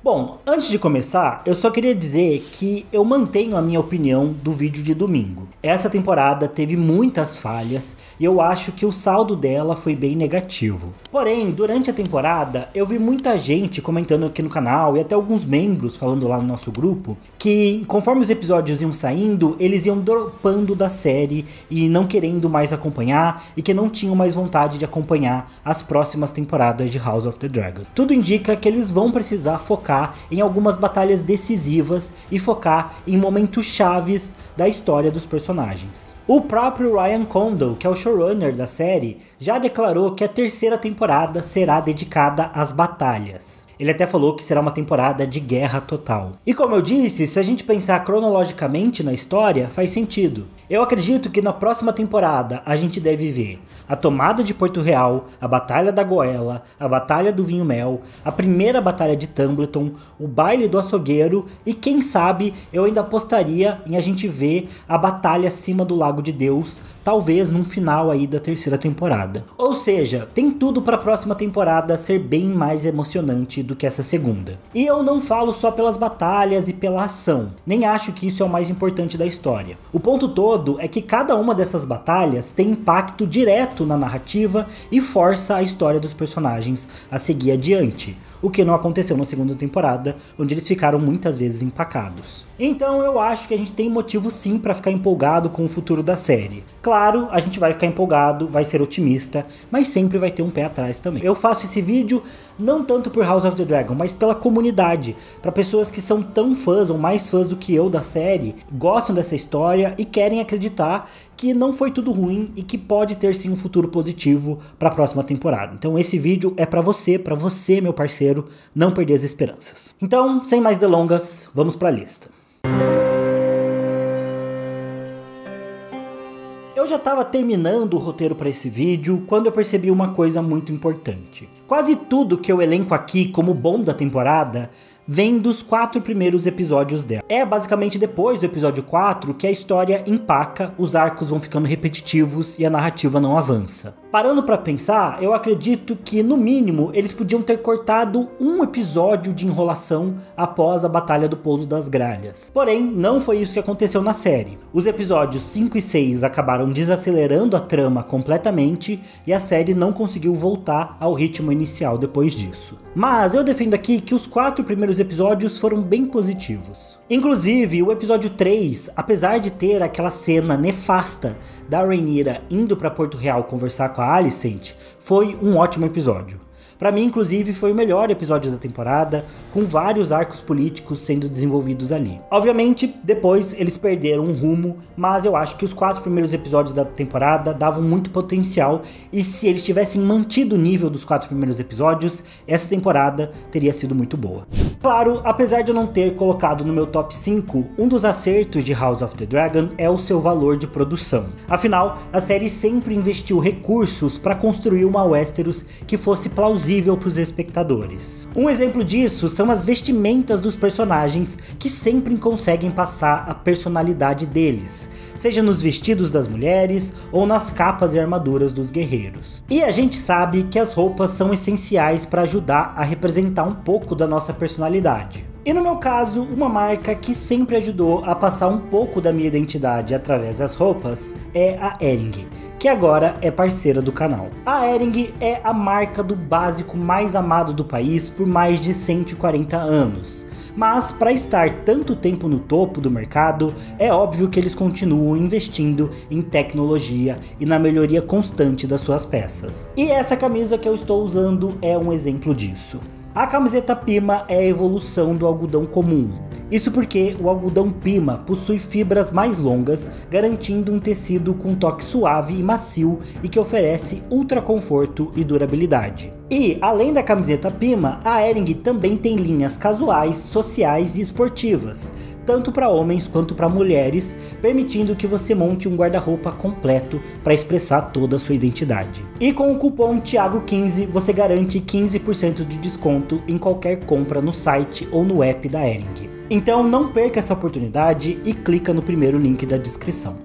Bom, antes de começar, eu só queria dizer que eu mantenho a minha opinião do vídeo de domingo. Essa temporada teve muitas falhas e eu acho que o saldo dela foi bem negativo. Porém, durante a temporada, eu vi muita gente comentando aqui no canal e até alguns membros falando lá no nosso grupo que conforme os episódios iam saindo, eles iam dropando da série e não querendo mais acompanhar e que não tinham mais vontade de acompanhar as próximas temporadas de House of the Dragon. Tudo indica que eles vão precisar focar em algumas batalhas decisivas e focar em momentos chaves da história dos personagens. O próprio Ryan Condal, que é o showrunner da série, já declarou que a terceira temporada será dedicada às batalhas. Ele até falou que será uma temporada de guerra total. E como eu disse, se a gente pensar cronologicamente na história, faz sentido. Eu acredito que na próxima temporada a gente deve ver a tomada de Porto Real, a Batalha da Goela, a Batalha do Vinho Mel, a primeira Batalha de Tumbleton, o Baile do Açougueiro e quem sabe eu ainda apostaria em a gente ver a Batalha acima do Lago de Deus, talvez num final aí da terceira temporada. Ou seja, tem tudo para a próxima temporada ser bem mais emocionante do que essa segunda. E eu não falo só pelas batalhas e pela ação, nem acho que isso é o mais importante da história. O ponto todo é que cada uma dessas batalhas tem impacto direto na narrativa e força a história dos personagens a seguir adiante, o que não aconteceu na segunda temporada, onde eles ficaram muitas vezes empacados. Então eu acho que a gente tem motivo sim para ficar empolgado com o futuro da série. Claro, a gente vai ficar empolgado, vai ser otimista, mas sempre vai ter um pé atrás também. Eu faço esse vídeo não tanto por House of the Dragon, mas pela comunidade, para pessoas que são tão fãs ou mais fãs do que eu da série, gostam dessa história e querem acreditar que não foi tudo ruim e que pode ter sim um futuro positivo para a próxima temporada. Então esse vídeo é para você meu parceiro, não perder as esperanças. Então, sem mais delongas, vamos para a lista. Eu já estava terminando o roteiro para esse vídeo quando eu percebi uma coisa muito importante. Quase tudo que eu elenco aqui como bom da temporada vem dos 4 primeiros episódios dela. É basicamente depois do episódio 4 que a história empaca, os arcos vão ficando repetitivos e a narrativa não avança. Parando pra pensar, eu acredito que no mínimo eles podiam ter cortado um episódio de enrolação após a Batalha do Pouso das Gralhas. Porém, não foi isso que aconteceu na série. Os episódios 5 e 6 acabaram desacelerando a trama completamente e a série não conseguiu voltar ao ritmo inicial depois disso. Mas eu defendo aqui que os 4 primeiros episódios foram bem positivos. Inclusive, o episódio 3, apesar de ter aquela cena nefasta da Rhaenyra indo para Porto Real conversar com a Alicent, foi um ótimo episódio. Pra mim, inclusive, foi o melhor episódio da temporada, com vários arcos políticos sendo desenvolvidos ali. Obviamente, depois eles perderam um rumo, mas eu acho que os 4 primeiros episódios da temporada davam muito potencial, e se eles tivessem mantido o nível dos 4 primeiros episódios, essa temporada teria sido muito boa. Claro, apesar de eu não ter colocado no meu top 5, um dos acertos de House of the Dragon é o seu valor de produção. Afinal, a série sempre investiu recursos para construir uma Westeros que fosse plausível para os espectadores. Um exemplo disso são as vestimentas dos personagens, que sempre conseguem passar a personalidade deles, seja nos vestidos das mulheres ou nas capas e armaduras dos guerreiros. E a gente sabe que as roupas são essenciais para ajudar a representar um pouco da nossa personalidade. E no meu caso, uma marca que sempre ajudou a passar um pouco da minha identidade através das roupas é a Hering, que agora é parceira do canal. A Hering é a marca do básico mais amado do país por mais de 140 anos. Mas para estar tanto tempo no topo do mercado, é óbvio que eles continuam investindo em tecnologia e na melhoria constante das suas peças. E essa camisa que eu estou usando é um exemplo disso. A camiseta Pima é a evolução do algodão comum. Isso porque o algodão Pima possui fibras mais longas, garantindo um tecido com toque suave e macio e que oferece ultra conforto e durabilidade. E, além da camiseta Pima, a Hering também tem linhas casuais, sociais e esportivas, tanto para homens quanto para mulheres, permitindo que você monte um guarda-roupa completo para expressar toda a sua identidade. E com o cupom Thiago15 você garante 15% de desconto em qualquer compra no site ou no app da Hering. Então não perca essa oportunidade e clica no primeiro link da descrição.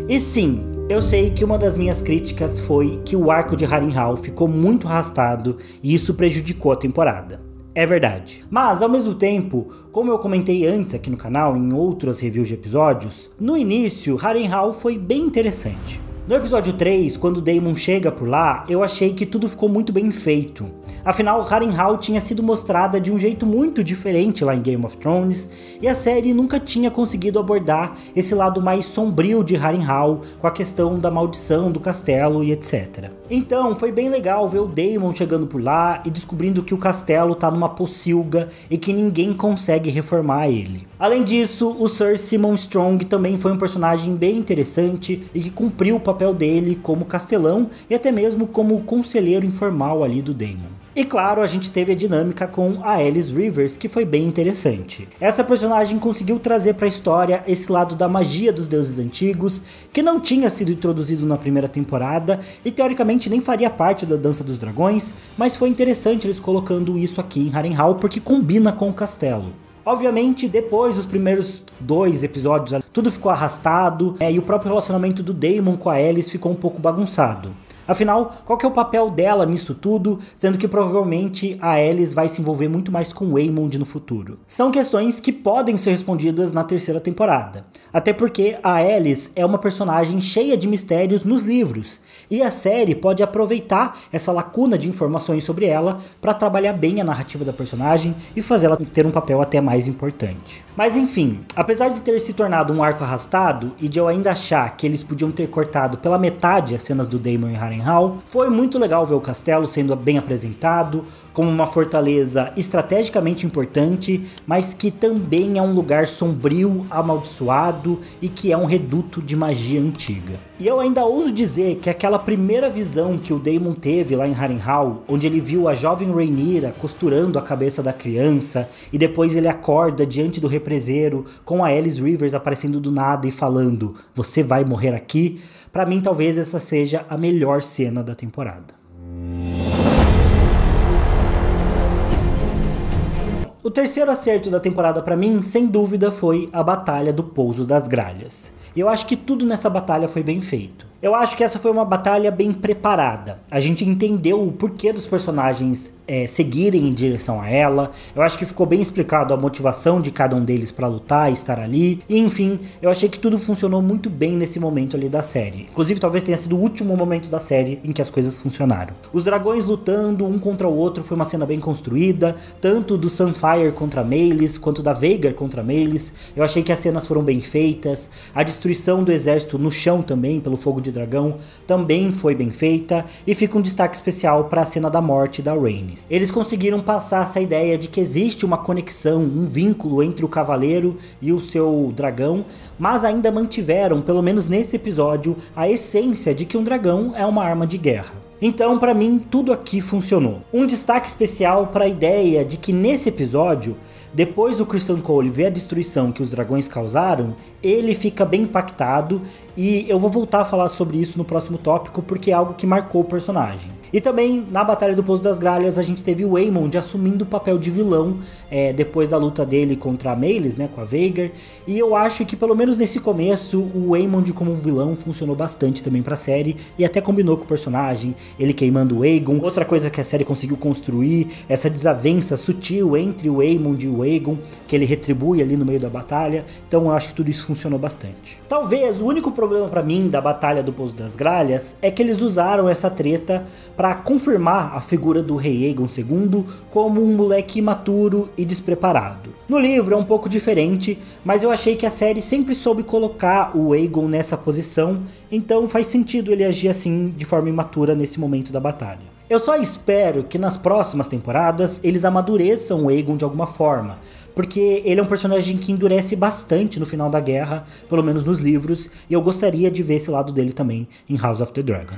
E sim, Eu sei que uma das minhas críticas foi que o arco de Harrenhal ficou muito arrastado e isso prejudicou a temporada. É verdade. Mas, ao mesmo tempo, como eu comentei antes aqui no canal, em outras reviews de episódios, no início, Harrenhal foi bem interessante. No episódio 3, quando Daemon chega por lá, eu achei que tudo ficou muito bem feito. Afinal, Harrenhal tinha sido mostrada de um jeito muito diferente lá em Game of Thrones, e a série nunca tinha conseguido abordar esse lado mais sombrio de Harrenhal, com a questão da maldição do castelo e etc. Então, foi bem legal ver o Daemon chegando por lá e descobrindo que o castelo tá numa pocilga e que ninguém consegue reformar ele. Além disso, o Sir Simon Strong também foi um personagem bem interessante e que cumpriu o papel dele como castelão e até mesmo como conselheiro informal ali do Daemon. E claro, a gente teve a dinâmica com a Alice Rivers, que foi bem interessante. Essa personagem conseguiu trazer para a história esse lado da magia dos deuses antigos, que não tinha sido introduzido na primeira temporada e teoricamente nem faria parte da Dança dos Dragões, mas foi interessante eles colocando isso aqui em Harrenhal porque combina com o castelo. Obviamente, depois dos primeiros 2 episódios, tudo ficou arrastado e o próprio relacionamento do Daemon com a Alice ficou um pouco bagunçado. Afinal, qual que é o papel dela nisso tudo, sendo que provavelmente a Alice vai se envolver muito mais com o Aemond no futuro? São questões que podem ser respondidas na terceira temporada. Até porque a Alice é uma personagem cheia de mistérios nos livros, e a série pode aproveitar essa lacuna de informações sobre ela para trabalhar bem a narrativa da personagem e fazer ela ter um papel até mais importante. Mas enfim, apesar de ter se tornado um arco arrastado e de eu ainda achar que eles podiam ter cortado pela metade as cenas do Daemon e Harrenhal, foi muito legal ver o castelo sendo bem apresentado, como uma fortaleza estrategicamente importante, mas que também é um lugar sombrio, amaldiçoado e que é um reduto de magia antiga. E eu ainda ouso dizer que aquela primeira visão que o Daemon teve lá em Harrenhal, onde ele viu a jovem Rhaenyra costurando a cabeça da criança, e depois ele acorda diante do represeiro com a Alice Rivers aparecendo do nada e falando, "Você vai morrer aqui", pra mim talvez essa seja a melhor cena da temporada. O terceiro acerto da temporada pra mim, sem dúvida, foi a Batalha do Pouso das Gralhas. E eu acho que tudo nessa batalha foi bem feito. Eu acho que essa foi uma batalha bem preparada. A gente entendeu o porquê dos personagens seguirem em direção a ela. Eu acho que ficou bem explicado a motivação de cada um deles para lutar e estar ali. E enfim, eu achei que tudo funcionou muito bem nesse momento ali da série. Inclusive, talvez tenha sido o último momento da série em que as coisas funcionaram. Os dragões lutando um contra o outro foi uma cena bem construída. Tanto do Sunfire contra Meleys, quanto da Vhagar contra Meleys. Eu achei que as cenas foram bem feitas. A destruição do exército no chão também, pelo fogo de dragão, também foi bem feita, e fica um destaque especial para a cena da morte da Rhaenys. Eles conseguiram passar essa ideia de que existe uma conexão, um vínculo entre o cavaleiro e o seu dragão, mas ainda mantiveram, pelo menos nesse episódio, a essência de que um dragão é uma arma de guerra. Então, para mim, tudo aqui funcionou. Um destaque especial para a ideia de que nesse episódio, depois do Criston Cole ver a destruição que os dragões causaram, ele fica bem impactado, e eu vou voltar a falar sobre isso no próximo tópico porque é algo que marcou o personagem. E também na Batalha do Pouso das Gralhas a gente teve o Aemond assumindo o papel de vilão depois da luta dele contra a Meleys, né, com a Vhagar, e eu acho que pelo menos nesse começo o Aemond como vilão funcionou bastante também pra série e até combinou com o personagem, ele queimando o Aegon. Outra coisa que a série conseguiu construir, essa desavença sutil entre o Aemond e o Aegon, que ele retribui ali no meio da batalha, então eu acho que tudo isso funcionou bastante. Talvez o único problema pra mim da Batalha do Pouso das Gralhas é que eles usaram essa treta para confirmar a figura do rei Aegon II como um moleque imaturo e despreparado. No livro é um pouco diferente, mas eu achei que a série sempre soube colocar o Aegon nessa posição, então faz sentido ele agir assim de forma imatura nesse momento da batalha. Eu só espero que nas próximas temporadas eles amadureçam o Aegon de alguma forma, porque ele é um personagem que endurece bastante no final da guerra, pelo menos nos livros, e eu gostaria de ver esse lado dele também em House of the Dragon.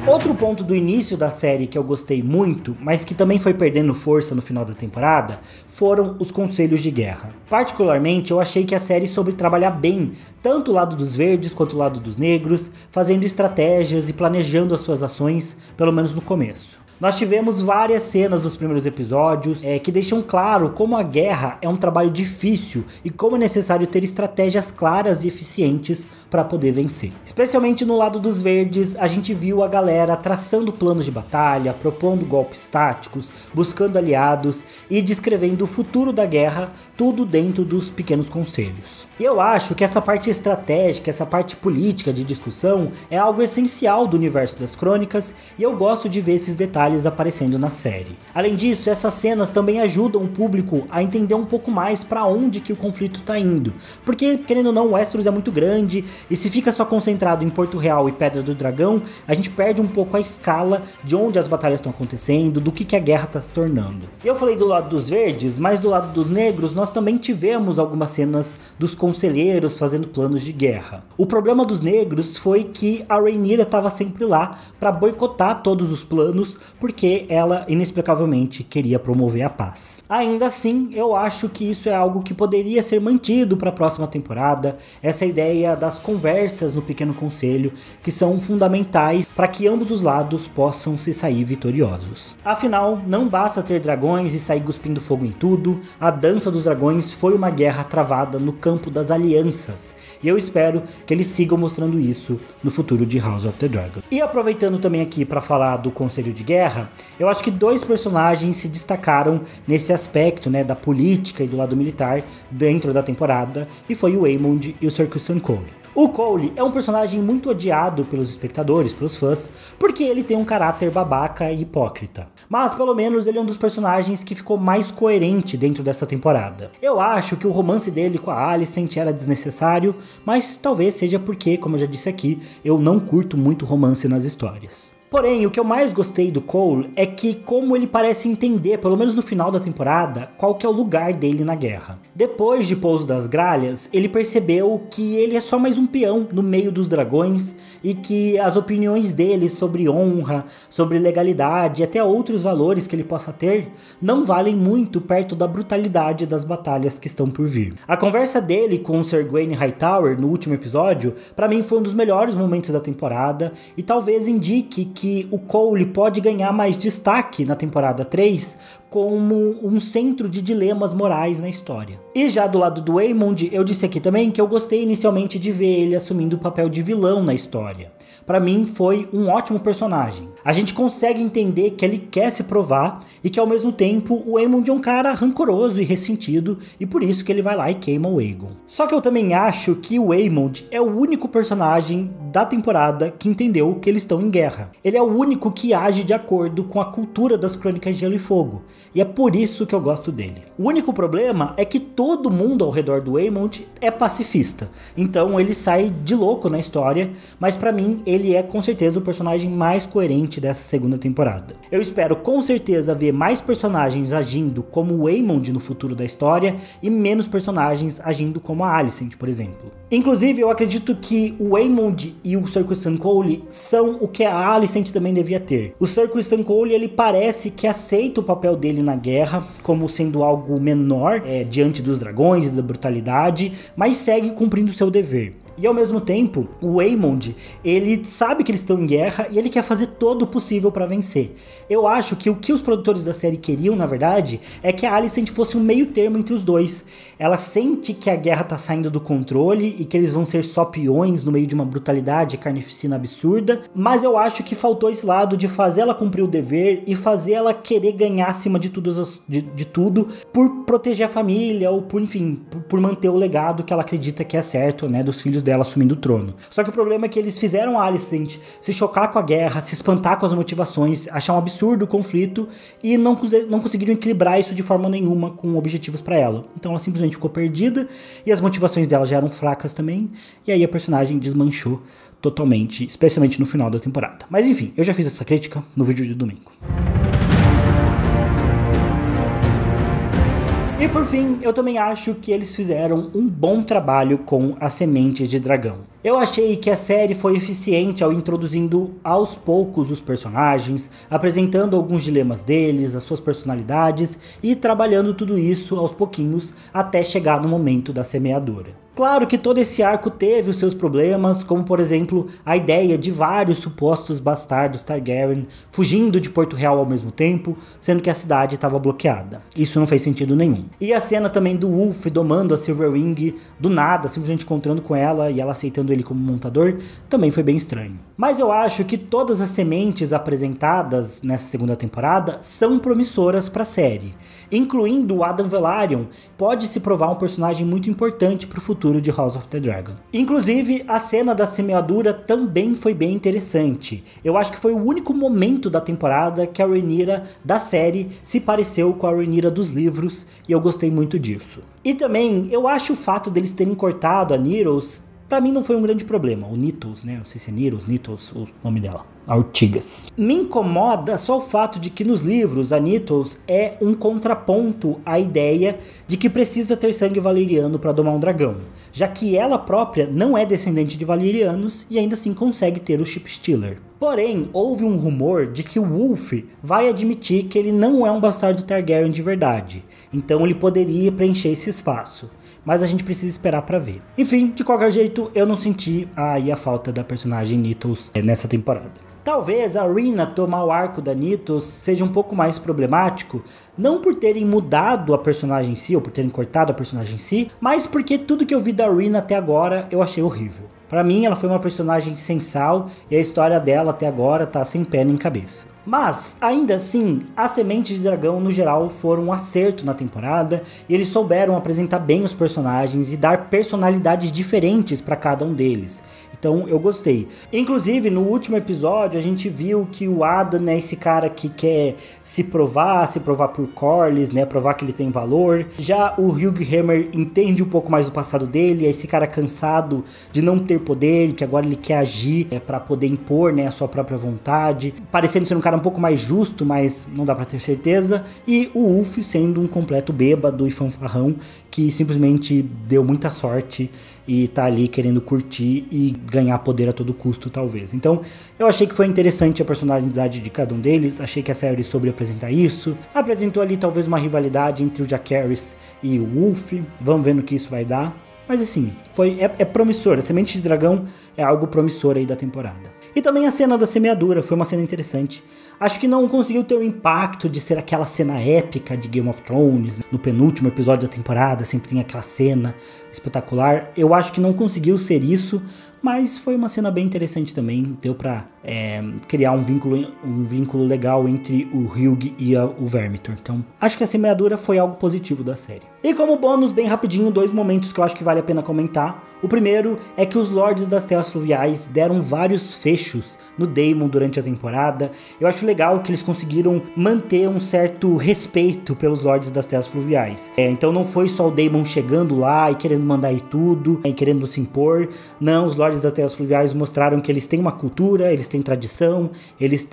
Outro ponto do início da série que eu gostei muito, mas que também foi perdendo força no final da temporada, foram os conselhos de guerra. Particularmente, eu achei que a série soube trabalhar bem, tanto o lado dos verdes quanto o lado dos negros, fazendo estratégias e planejando as suas ações, pelo menos no começo. Nós tivemos várias cenas nos primeiros episódios que deixam claro como a guerra é um trabalho difícil e como é necessário ter estratégias claras e eficientes para poder vencer. Especialmente no lado dos verdes, a gente viu a galera traçando planos de batalha, propondo golpes táticos, buscando aliados e descrevendo o futuro da guerra, tudo dentro dos pequenos conselhos. E eu acho que essa parte estratégica, essa parte política de discussão é algo essencial do universo das crônicas e eu gosto de ver esses detalhes aparecendo na série. Além disso, essas cenas também ajudam o público a entender um pouco mais para onde que o conflito está indo, porque querendo ou não, Westeros é muito grande e se fica só concentrado em Porto Real e Pedra do Dragão, a gente perde um pouco a escala de onde as batalhas estão acontecendo, do que a guerra está se tornando. Eu falei do lado dos verdes, mas do lado dos negros nós também tivemos algumas cenas dos conselheiros fazendo planos de guerra. O problema dos negros foi que a Rhaenyra estava sempre lá para boicotar todos os planos, porque ela inexplicavelmente queria promover a paz. Ainda assim, eu acho que isso é algo que poderia ser mantido para a próxima temporada, essa ideia das conversas no Pequeno Conselho, que são fundamentais para que ambos os lados possam se sair vitoriosos. Afinal, não basta ter dragões e sair cuspindo fogo em tudo, a Dança dos Dragões foi uma guerra travada no campo das alianças, e eu espero que eles sigam mostrando isso no futuro de House of the Dragon. E aproveitando também aqui para falar do Conselho de Guerra, eu acho que dois personagens se destacaram nesse aspecto, né, da política e do lado militar dentro da temporada, e foi o Aemond e o Sir Criston Cole. O Cole é um personagem muito odiado pelos espectadores, pelos fãs, porque ele tem um caráter babaca e hipócrita. Mas pelo menos ele é um dos personagens que ficou mais coerente dentro dessa temporada. Eu acho que o romance dele com a Alicent era desnecessário, mas talvez seja porque, como eu já disse aqui, eu não curto muito romance nas histórias. Porém, o que eu mais gostei do Cole é que como ele parece entender, pelo menos no final da temporada, qual que é o lugar dele na guerra. Depois de Pouso das Gralhas, ele percebeu que ele é só mais um peão no meio dos dragões e que as opiniões dele sobre honra, sobre legalidade e até outros valores que ele possa ter não valem muito perto da brutalidade das batalhas que estão por vir. A conversa dele com o Sir Gwaine Hightower no último episódio, para mim foi um dos melhores momentos da temporada e talvez indique que o Cole pode ganhar mais destaque na temporada 3 como um centro de dilemas morais na história. E já do lado do Aemond, eu disse aqui também que eu gostei inicialmente de ver ele assumindo o papel de vilão na história. Para mim foi um ótimo personagem. A gente consegue entender que ele quer se provar e que ao mesmo tempo o Aemond é um cara rancoroso e ressentido e por isso que ele vai lá e queima o Aegon. Só que eu também acho que o Aemond é o único personagem da temporada que entendeu que eles estão em guerra. Ele é o único que age de acordo com a cultura das Crônicas de Gelo e Fogo. E é por isso que eu gosto dele. O único problema é que todo mundo ao redor do Aemond é pacifista. Então ele sai de louco na história, mas pra mim ele é com certeza o personagem mais coerente dessa segunda temporada. Eu espero com certeza ver mais personagens agindo como o Aemond no futuro da história e menos personagens agindo como a Alicent, por exemplo. Inclusive eu acredito que o Aemond e o Sir Criston Cole são o que a Alicent também devia ter. O Sir Criston Cole ele parece que aceita o papel dele na guerra como sendo algo menor diante dos dragões e da brutalidade, mas segue cumprindo seu dever. E ao mesmo tempo, o Aemond, ele sabe que eles estão em guerra e ele quer fazer todo o possível para vencer. Eu acho que o que os produtores da série queriam, na verdade, é que a Alicent fosse um meio termo entre os dois. Ela sente que a guerra tá saindo do controle e que eles vão ser só peões no meio de uma brutalidade e carnificina absurda, mas eu acho que faltou esse lado de fazer ela cumprir o dever e fazer ela querer ganhar acima de tudo por proteger a família ou por, enfim, por manter o legado que ela acredita que é certo, né, dos filhos dela assumindo o trono. Só que o problema é que eles fizeram a Alicent se chocar com a guerra, se espantar com as motivações, achar um absurdo o conflito e não conseguiram equilibrar isso de forma nenhuma com objetivos para ela. Então ela simplesmente ficou perdida e as motivações dela já eram fracas também, e aí a personagem desmanchou totalmente, especialmente no final da temporada. Mas enfim, eu já fiz essa crítica no vídeo de domingo. E por fim, eu também acho que eles fizeram um bom trabalho com as sementes de dragão. Eu achei que a série foi eficiente ao introduzindo aos poucos os personagens, apresentando alguns dilemas deles, as suas personalidades e trabalhando tudo isso aos pouquinhos até chegar no momento da semeadura. Claro que todo esse arco teve os seus problemas, como por exemplo a ideia de vários supostos bastardos Targaryen fugindo de Porto Real ao mesmo tempo, sendo que a cidade estava bloqueada. Isso não fez sentido nenhum. E a cena também do Wolf domando a Silverwing do nada, simplesmente encontrando com ela e ela aceitando ele como montador, também foi bem estranho. Mas eu acho que todas as sementes apresentadas nessa segunda temporada são promissoras para a série, incluindo o Adam Velaryon, pode se provar um personagem muito importante para o futuro de House of the Dragon. Inclusive, a cena da semeadura também foi bem interessante. Eu acho que foi o único momento da temporada que a Rhaenyra da série se pareceu com a Rhaenyra dos livros, e eu gostei muito disso. E também, eu acho o fato deles terem cortado a Needles, pra mim não foi um grande problema. O Needles, né? Não sei se é Needles, o nome dela. A Ortigas. Me incomoda só o fato de que nos livros a Needles é um contraponto à ideia de que precisa ter sangue valeriano para domar um dragão, já que ela própria não é descendente de valerianos e ainda assim consegue ter o Ship Stealer. Porém, houve um rumor de que o Wolf vai admitir que ele não é um bastardo Targaryen de verdade, então ele poderia preencher esse espaço. Mas a gente precisa esperar pra ver. Enfim, de qualquer jeito, eu não senti aí a falta da personagem Needles nessa temporada. Talvez a Rhaena tomar o arco da Needles seja um pouco mais problemático, não por terem mudado a personagem em si, ou por terem cortado a personagem em si, mas porque tudo que eu vi da Rhaena até agora eu achei horrível. Pra mim, ela foi uma personagem sem sal, e a história dela até agora tá sem pé nem cabeça. Mas, ainda assim, as sementes de dragão no geral foram um acerto na temporada, e eles souberam apresentar bem os personagens e dar personalidades diferentes para cada um deles. Então eu gostei. Inclusive no último episódio a gente viu que o Adam é esse cara que quer se provar por Corlys, né, provar que ele tem valor. Já o Hugh Hammer entende um pouco mais do passado dele, é esse cara cansado de não ter poder, que agora ele quer agir para poder impor, né, a sua própria vontade, parecendo ser um cara um pouco mais justo, mas não dá para ter certeza. E o Wolf sendo um completo bêbado e fanfarrão que simplesmente deu muita sorte e tá ali querendo curtir e ganhar poder a todo custo, talvez. Então, eu achei que foi interessante a personalidade de cada um deles, achei que a série soube apresentar isso, apresentou ali talvez uma rivalidade entre o Jacaerys e o Wolf, vamos ver no que isso vai dar, mas assim, é promissor, a Semente de Dragão é algo promissor aí da temporada. E também a cena da semeadura foi uma cena interessante. Acho que não conseguiu ter o impacto de ser aquela cena épica de Game of Thrones. No penúltimo episódio da temporada sempre tem aquela cena espetacular. Eu acho que não conseguiu ser isso, mas foi uma cena bem interessante também. Deu pra criar um vínculo legal entre o Hugh e o Vermithor. Então acho que a semeadura foi algo positivo da série. E como bônus, bem rapidinho, 2 momentos que eu acho que vale a pena comentar. O primeiro é que os Lordes das Terras Fluviais deram vários fechos no Daemon durante a temporada. Eu acho legal que eles conseguiram manter um certo respeito pelos Lordes das Terras Fluviais. Então não foi só o Daemon chegando lá e querendo mandar ir tudo, e querendo se impor. Não, os Lordes das Terras Fluviais mostraram que eles têm uma cultura, eles têm tradição, eles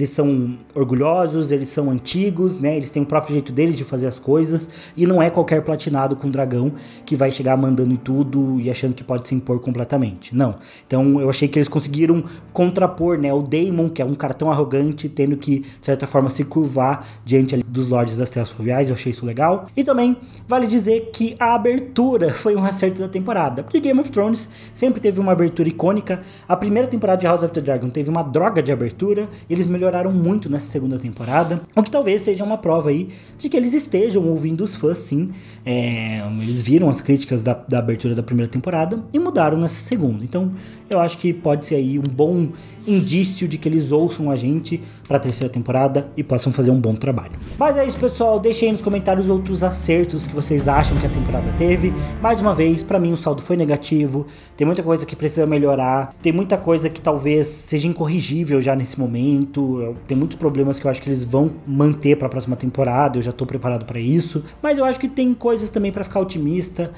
são orgulhosos, eles são antigos, né? Eles têm o próprio jeito deles de fazer as coisas, e não é qualquer platinado com dragão que vai chegar mandando em tudo e achando que pode se impor completamente. Não. Então eu achei que eles conseguiram contrapor, né, o Daemon, que é um cara tão arrogante, tendo que, de certa forma, se curvar diante ali dos Lordes das Terras Fluviais. Eu achei isso legal. E também vale dizer que a abertura foi um acerto da temporada, porque Game of Thrones sempre teve uma abertura icônica. A primeira temporada de House of the Dragon teve uma droga de abertura, e eles melhoraram muito nessa segunda temporada, o que talvez seja uma prova aí de que eles estejam ouvindo os fãs, sim. Eles viram as críticas da abertura da primeira temporada e mudaram nessa segunda. Então eu acho que pode ser aí um bom indício de que eles ouçam a gente para a terceira temporada e possam fazer um bom trabalho. Mas é isso, pessoal, deixem aí nos comentários outros acertos que vocês acham que a temporada teve. Mais uma vez, para mim o saldo foi negativo, tem muita coisa que precisa melhorar, tem muita coisa que talvez seja incorrigível já nesse momento, tem muitos problemas que eu acho que eles vão manter para a próxima temporada, eu já tô preparado para isso, mas eu acho que tem coisas também para ficar otimista,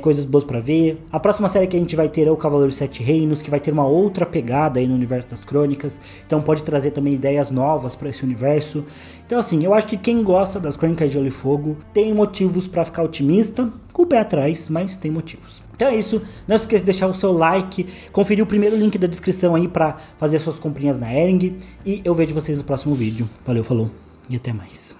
coisas boas para ver. A próxima série que a gente vai ter é o Cavaleiro Sete Reinos, que vai ter uma outra pegada aí no universo das crônicas, então pode trazer também ideias novas para esse universo. Então assim, eu acho que quem gosta das Crônicas de Gelo e Fogo tem motivos para ficar otimista, com o pé atrás, mas tem motivos. Então é isso, não esqueça de deixar o seu like, conferir o primeiro link da descrição aí para fazer suas comprinhas na Ering, e eu vejo vocês no próximo vídeo. Valeu, falou e até mais.